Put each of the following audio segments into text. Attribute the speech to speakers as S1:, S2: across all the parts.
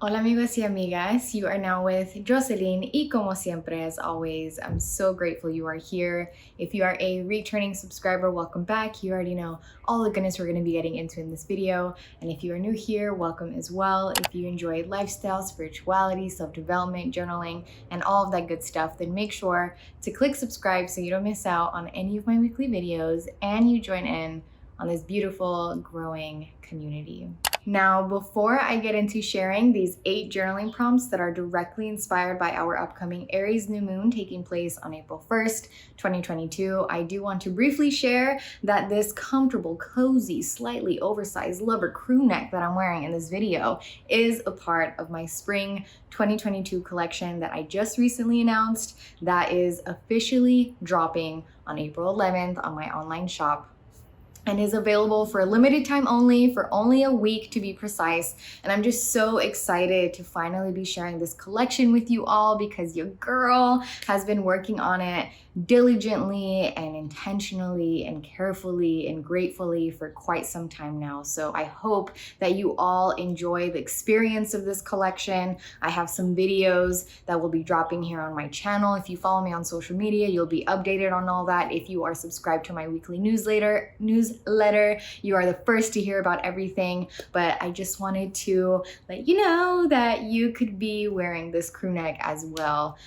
S1: Hola amigos y amigas, you are now with Jocelyn y como siempre, as always, I'm so grateful you are here. If you are a returning subscriber, welcome back. You already know all the goodness we're going to be getting into in this video. And if you are new here, welcome as well. If you enjoy lifestyle, spirituality, self-development, journaling, and all of that good stuff, then make sure to click subscribe so you don't miss out on any of my weekly videos and you join in on this beautiful, growing community. Now, before I get into sharing these 8 journaling prompts that are directly inspired by our upcoming Aries new moon taking place on April 1st, 2022, I do want to briefly share that this comfortable, cozy, slightly oversized lover crew neck that I'm wearing in this video is a part of my spring 2022 collection that I just recently announced that is officially dropping on April 11th on my online shop and is available for a limited time only, for only a week to be precise. And I'm just so excited to finally be sharing this collection with you all because your girl has been working on it diligently and intentionally and carefully and gratefully for quite some time now. So I hope that you all enjoy the experience of this collection. I have some videos that will be dropping here on my channel. If you follow me on social media, you'll be updated on all that. If you are subscribed to my weekly newsletter, you are the first to hear about everything. But I just wanted to let you know that you could be wearing this crew neck as well.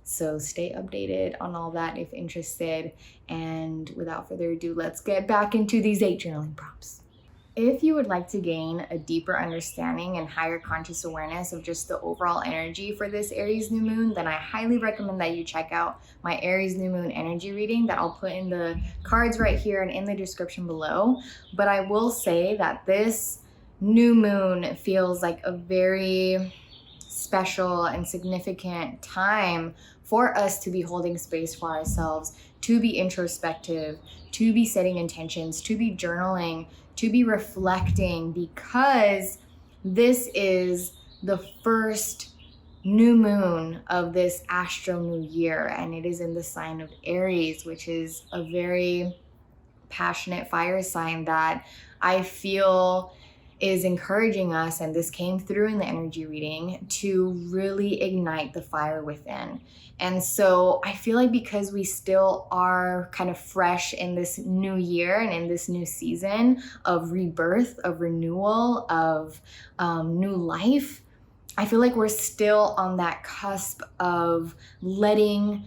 S1: So stay updated on all that if interested. And without further ado, let's get back into these 8 journaling prompts. If you would like to gain a deeper understanding and higher conscious awareness of just the overall energy for this Aries new moon, then I highly recommend that you check out my Aries new moon energy reading that I'll put in the cards right here and in the description below. But I will say that this new moon feels like a very special and significant time for us to be holding space for ourselves, to be introspective, to be setting intentions, to be journaling, to be reflecting, because this is the first new moon of this astro new year, and it is in the sign of Aries, which is a very passionate fire sign that I feel is encouraging us, and this came through in the energy reading, to really ignite the fire within. And so I feel like because we still are kind of fresh in this new year and in this new season of rebirth, of renewal, of new life, I feel like we're still on that cusp of letting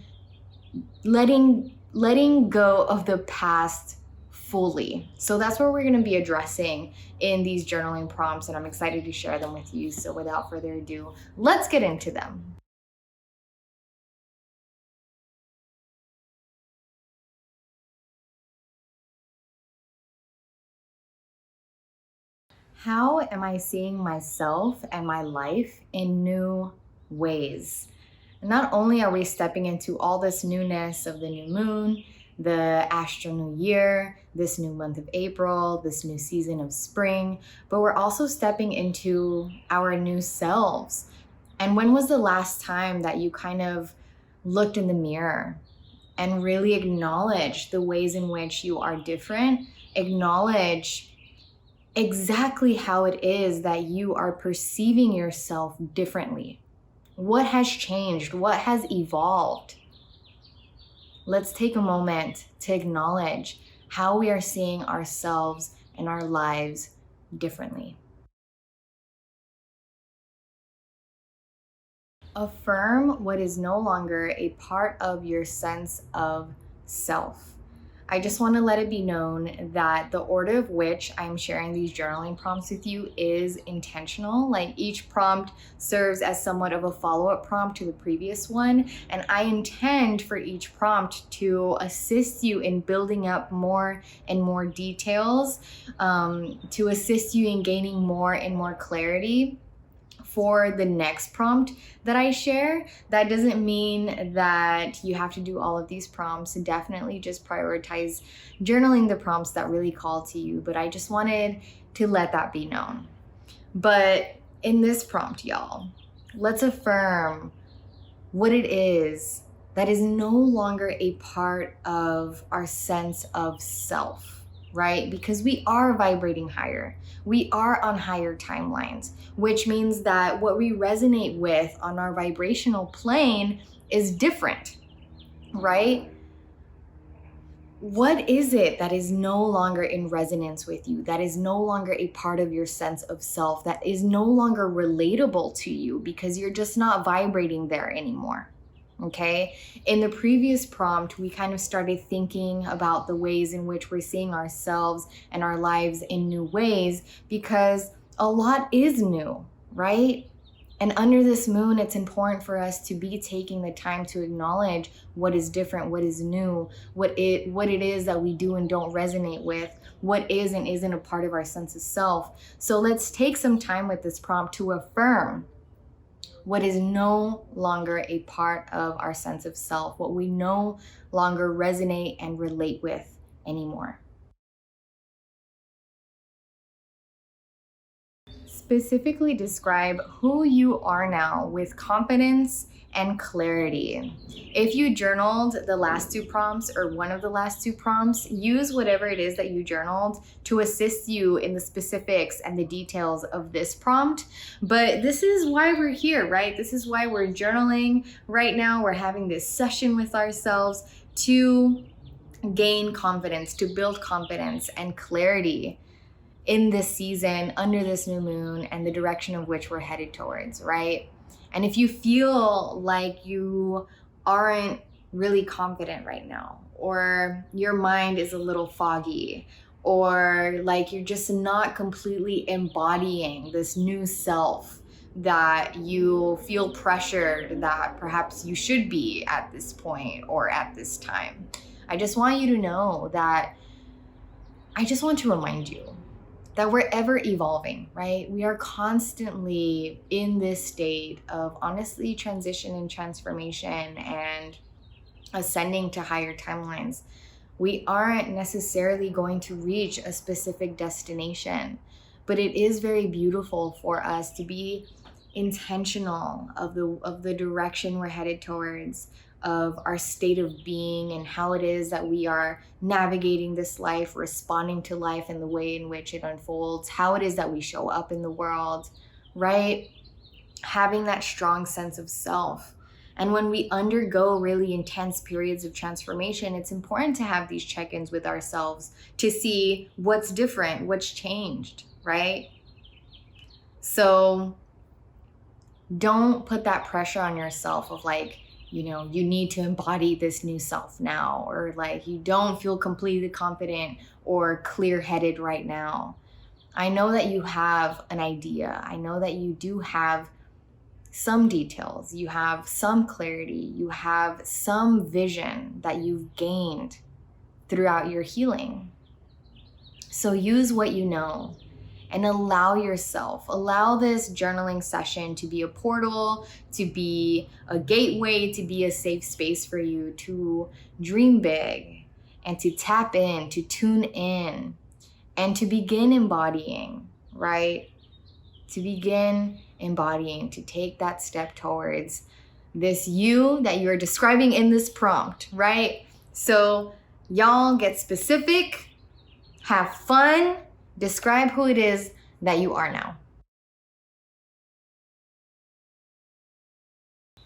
S1: go of the past fully. So that's what we're going to be addressing in these journaling prompts, and I'm excited to share them with you. So without further ado, let's get into them. How am I seeing myself and my life in new ways? Not only are we stepping into all this newness of the new moon, the astro new year, this new month of April, this new season of spring, but we're also stepping into our new selves. And when was the last time that you kind of looked in the mirror and really acknowledged the ways in which you are different, acknowledge exactly how it is that you are perceiving yourself differently? What has changed? What has evolved? Let's take a moment to acknowledge how we are seeing ourselves and our lives differently. Affirm what is no longer a part of your sense of self. I just want to let it be known that the order of which I'm sharing these journaling prompts with you is intentional. Like, each prompt serves as somewhat of a follow-up prompt to the previous one, and I intend for each prompt to assist you in building up more and more details, to assist you in gaining more and more clarity for the next prompt that I share. That doesn't mean that you have to do all of these prompts. Definitely just prioritize journaling the prompts that really call to you, but I just wanted to let that be known. But in this prompt, y'all, let's affirm what it is that is no longer a part of our sense of self. right? Because we are vibrating higher. We are on higher timelines, which means that what we resonate with on our vibrational plane is different, right? What is it that is no longer in resonance with you, that is no longer a part of your sense of self, that is no longer relatable to you because you're just not vibrating there anymore? Okay. In the previous prompt, we kind of started thinking about the ways in which we're seeing ourselves and our lives in new ways because a lot is new, right? And under this moon, it's important for us to be taking the time to acknowledge what is different, what is new, what it is that we do and don't resonate with, what is and isn't a part of our sense of self. So let's take some time with this prompt to affirm what is no longer a part of our sense of self, what we no longer resonate and relate with anymore. Specifically describe who you are now with confidence and clarity. If you journaled the last two prompts or one of the last two prompts, use whatever it is that you journaled to assist you in the specifics and the details of this prompt. But this is why we're here, right? This is why we're journaling right now. We're having this session with ourselves to gain confidence, to build confidence and clarity in this season, under this new moon, and the direction of which we're headed towards, right? And if you feel like you aren't really confident right now, or your mind is a little foggy, or like you're just not completely embodying this new self that you feel pressured that perhaps you should be at this point or at this time, I just want you to know that I just want to remind you that we're ever evolving, right? We are constantly in this state of honestly transition and transformation and ascending to higher timelines. We aren't necessarily going to reach a specific destination, but it is very beautiful for us to be intentional of the direction we're headed towards, of our state of being and how it is that we are navigating this life, responding to life in the way in which it unfolds, how it is that we show up in the world, right? Having that strong sense of self. And when we undergo really intense periods of transformation, it's important to have these check-ins with ourselves to see what's different, what's changed, right? So don't put that pressure on yourself of like, you need to embody this new self now, or like you don't feel completely confident or clear-headed right now. I know that you have an idea. I know that you do have some details. You have some clarity. You have some vision that you've gained throughout your healing. So use what you know and allow this journaling session to be a portal, to be a gateway, to be a safe space for you to dream big and to tap in, to tune in, and to begin embodying, right? To begin embodying, to take that step towards this you that you're describing in this prompt, right? So y'all get specific, have fun, describe who it is that you are now.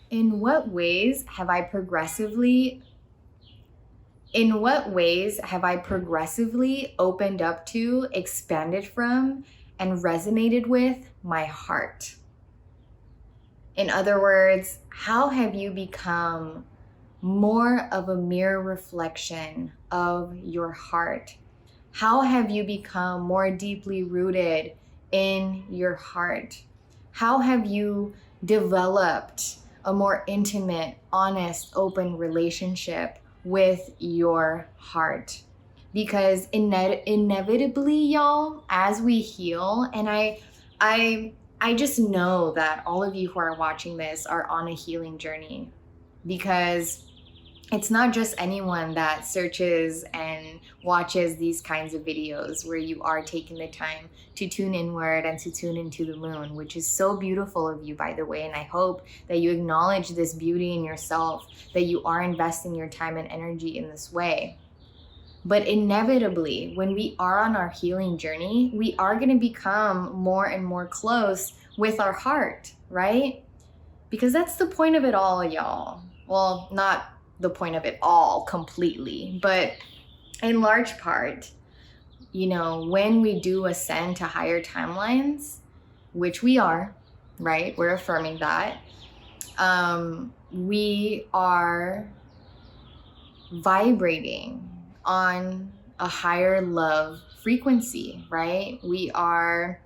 S1: In what ways have I progressively opened up to, expanded from, and resonated with my heart? In other words, how have you become more of a mirror reflection of your heart? How have you become more deeply rooted in your heart? How have you developed a more intimate, honest, open relationship with your heart? Because inevitably, y'all, as we heal, and I just know that all of you who are watching this are on a healing journey, because it's not just anyone that searches and watches these kinds of videos where you are taking the time to tune inward and to tune into the moon, which is so beautiful of you, by the way. And I hope that you acknowledge this beauty in yourself, that you are investing your time and energy in this way. But inevitably, when we are on our healing journey, we are going to become more and more close with our heart, right? Because that's the point of it all, y'all. Well, not the point of it all completely, but in large part, you know, when we do ascend to higher timelines, which we are, right? We're affirming that. We are vibrating on a higher love frequency, right? We are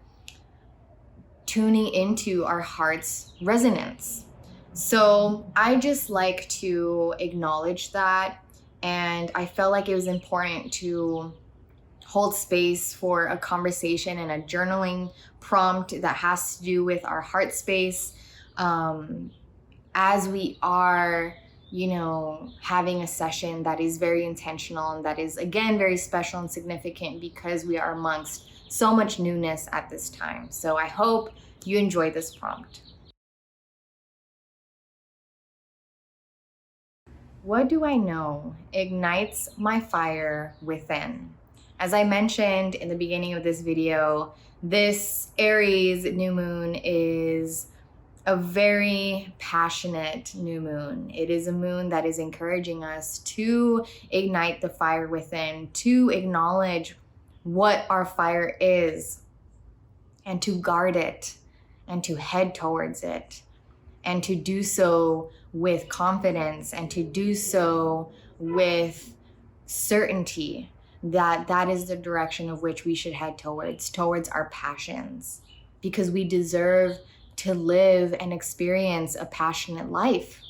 S1: tuning into our heart's resonance. So I just like to acknowledge that. And I felt like it was important to hold space for a conversation and a journaling prompt that has to do with our heart space, as we are, you know, having a session that is very intentional and that is, again, very special and significant because we are amongst so much newness at this time. So I hope you enjoy this prompt. What do I know ignites my fire within? As I mentioned in the beginning of this video, this Aries new moon is a very passionate new moon. It is a moon that is encouraging us to ignite the fire within, to acknowledge what our fire is, and to guard it, and to head towards it, and to do so with confidence, and to do so with certainty that that is the direction of which we should head towards our passions, because we deserve to live and experience a passionate life.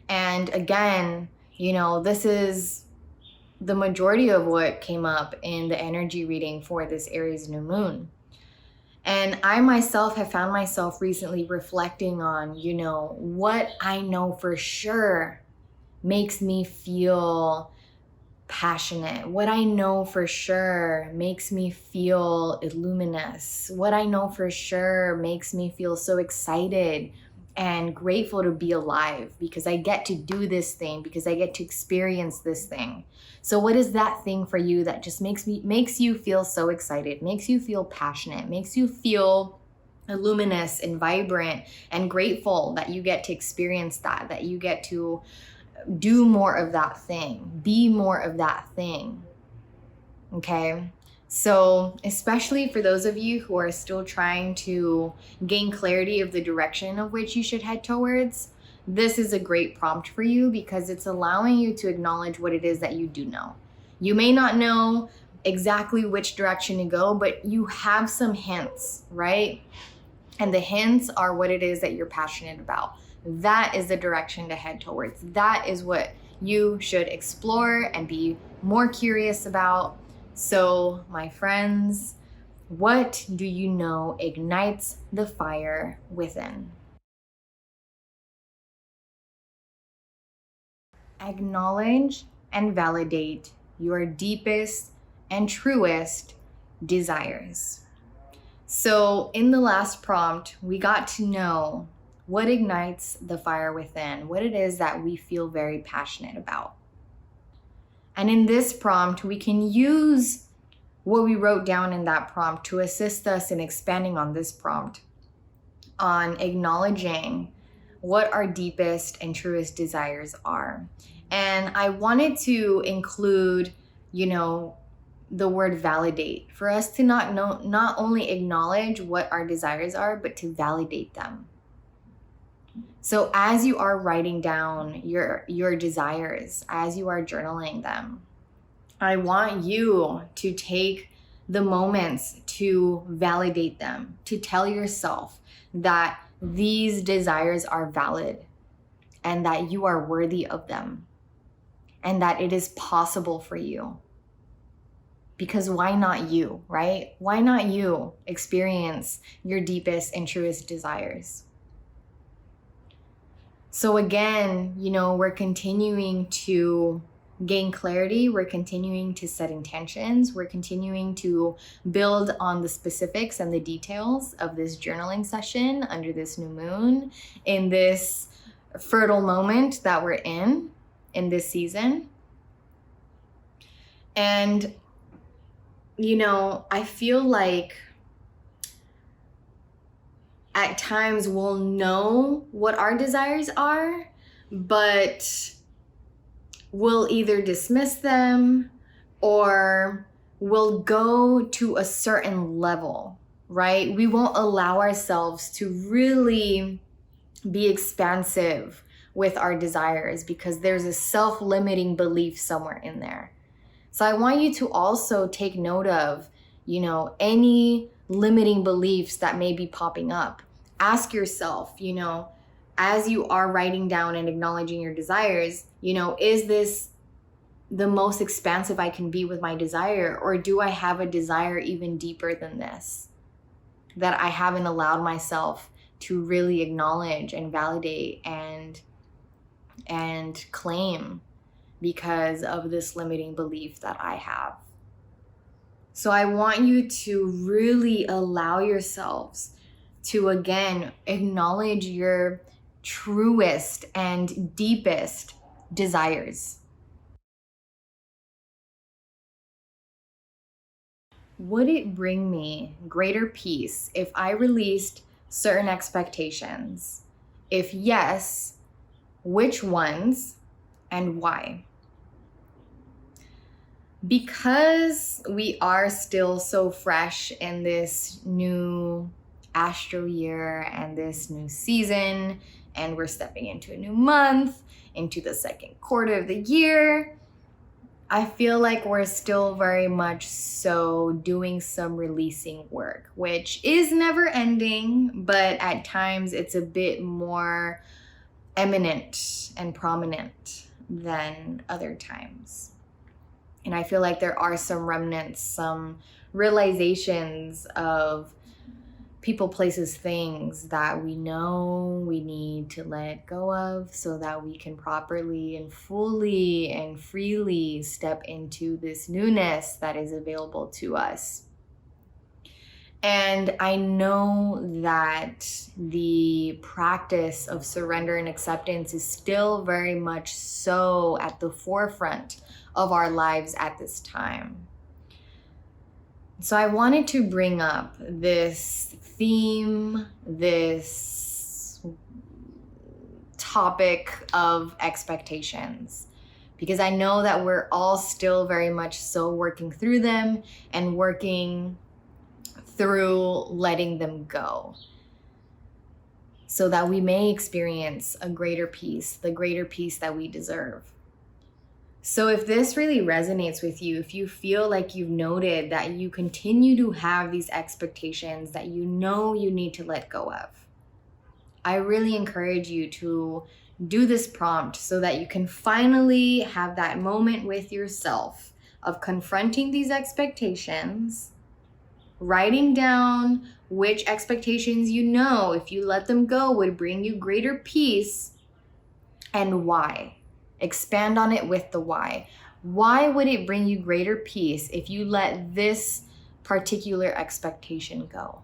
S1: And again, you know, this is the majority of what came up in the energy reading for this Aries new moon. And I myself have found myself recently reflecting on, you know, what I know for sure makes me feel passionate, what I know for sure makes me feel luminous, what I know for sure makes me feel so excited and grateful to be alive because I get to do this thing, because I get to experience this thing. So what is that thing for you that just makes you feel so excited, makes you feel passionate, makes you feel luminous and vibrant and grateful that you get to experience that you get to do more of that thing, be more of that thing, okay? So especially for those of you who are still trying to gain clarity of the direction of which you should head towards, this is a great prompt for you because it's allowing you to acknowledge what it is that you do know. You may not know exactly which direction to go, but you have some hints, right? And the hints are what it is that you're passionate about. That is the direction to head towards. That is what you should explore and be more curious about. So, my friends, what do you know ignites the fire within? Acknowledge and validate your deepest and truest desires. So in the last prompt, we got to know what ignites the fire within, what it is that we feel very passionate about. And in this prompt, we can use what we wrote down in that prompt to assist us in expanding on this prompt, on acknowledging what our deepest and truest desires are. And I wanted to include, you know, the word validate, for us to not only acknowledge what our desires are, but to validate them. So as you are writing down your desires, as you are journaling them, I want you to take the moments to validate them, to tell yourself that these desires are valid and that you are worthy of them and that it is possible for you. Because why not you, right? Why not you experience your deepest and truest desires? So again, you know, we're continuing to gain clarity. We're continuing to set intentions. We're continuing to build on the specifics and the details of this journaling session under this new moon, in this fertile moment that we're in this season. And, I feel like at times we'll know what our desires are, but we'll either dismiss them or we'll go to a certain level, right? We won't allow ourselves to really be expansive with our desires because there's a self-limiting belief somewhere in there. So I want you to also take note of, any limiting beliefs that may be popping up. Ask yourself, as you are writing down and acknowledging your desires, is this the most expansive I can be with my desire? Or do I have a desire even deeper than this that I haven't allowed myself to really acknowledge and validate and claim because of this limiting belief that I have? So I want you to really allow yourselves to, again, acknowledge your truest and deepest desires. Would it bring me greater peace if I released certain expectations? If yes, which ones and why? Because we are still so fresh in this new astro year and this new season, and we're stepping into a new month, into the second quarter of the year, I feel like we're still very much so doing some releasing work, which is never ending, but at times it's a bit more eminent and prominent than other times. And I feel like there are some remnants, some realizations of people, places, things that we know we need to let go of so that we can properly and fully and freely step into this newness that is available to us. And I know that the practice of surrender and acceptance is still very much so at the forefront of our lives at this time. So I wanted to bring up this theme, this topic of expectations, because I know that we're all still very much so working through them and working through letting them go so that we may experience a greater peace, the greater peace that we deserve. So if this really resonates with you, if you feel like you've noted that you continue to have these expectations that you know you need to let go of, I really encourage you to do this prompt so that you can finally have that moment with yourself of confronting these expectations, writing down which expectations if you let them go would bring you greater peace and why. Expand on it with the why. Why would it bring you greater peace if you let this particular expectation go?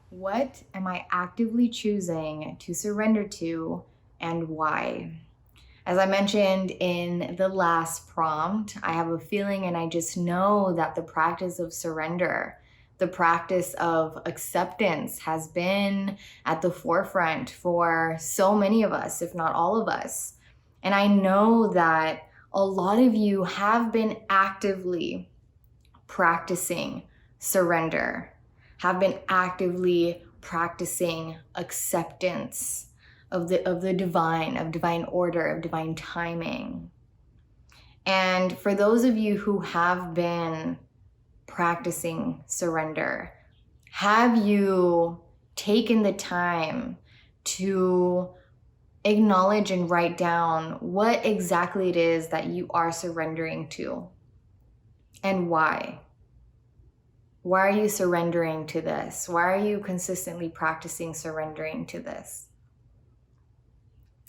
S1: What am I actively choosing to surrender to and why? As I mentioned in the last prompt, I have a feeling and I just know that the practice of surrender, the practice of acceptance has been at the forefront for so many of us, if not all of us. And I know that a lot of you have been actively practicing surrender, have been actively practicing acceptance of the divine, of divine order, of divine timing. And for those of you who have been practicing surrender, have you taken the time to acknowledge and write down what exactly it is that you are surrendering to and why? Why are you surrendering to this? Why are you consistently practicing surrendering to this?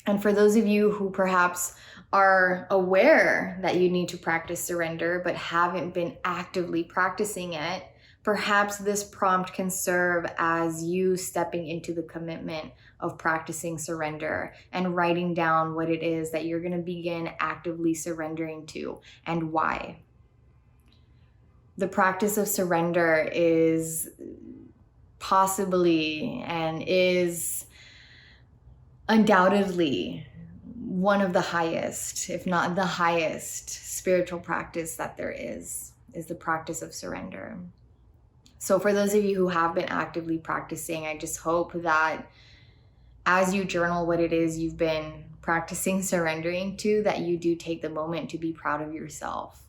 S1: And for those of you who perhaps are aware that you need to practice surrender but haven't been actively practicing it, Perhaps this prompt can serve as you stepping into the commitment of practicing surrender and writing down what it is that you're going to begin actively surrendering to and why. The practice of surrender is possibly and is undoubtedly one of the highest, if not the highest, spiritual practice that there is the practice of surrender. So for those of you who have been actively practicing, I just hope that as you journal what it is you've been practicing surrendering to, that you do take the moment to be proud of yourself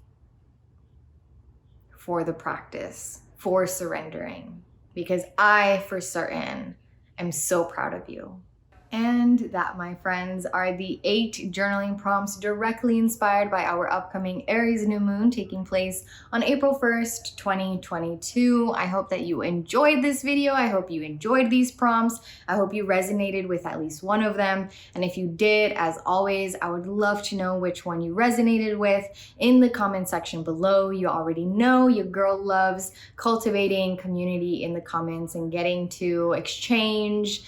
S1: for the practice, for surrendering, because I, for certain, am so proud of you. And that, my friends, are the 8 journaling prompts directly inspired by our upcoming Aries new moon taking place on April 1st, 2022. I hope that you enjoyed this video. I hope you enjoyed these prompts. I hope you resonated with at least one of them. And if you did, as always, I would love to know which one you resonated with in the comment section below. You already know your girl loves cultivating community in the comments and getting to exchange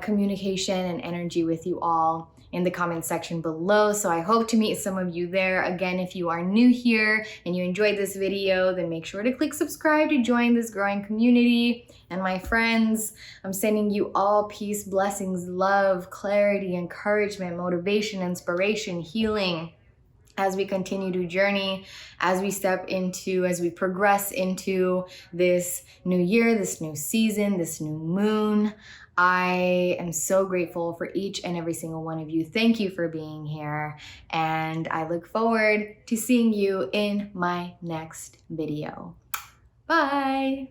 S1: communication and energy with you all in the comment section below. So I hope to meet some of you there. Again, if you are new here and you enjoyed this video, then make sure to click subscribe to join this growing community. And my friends, I'm sending you all peace, blessings, love, clarity, encouragement, motivation, inspiration, healing, as we continue to journey, as we progress into this new year, this new season, this new moon. I am so grateful for each and every single one of you. Thank you for being here. And I look forward to seeing you in my next video. Bye.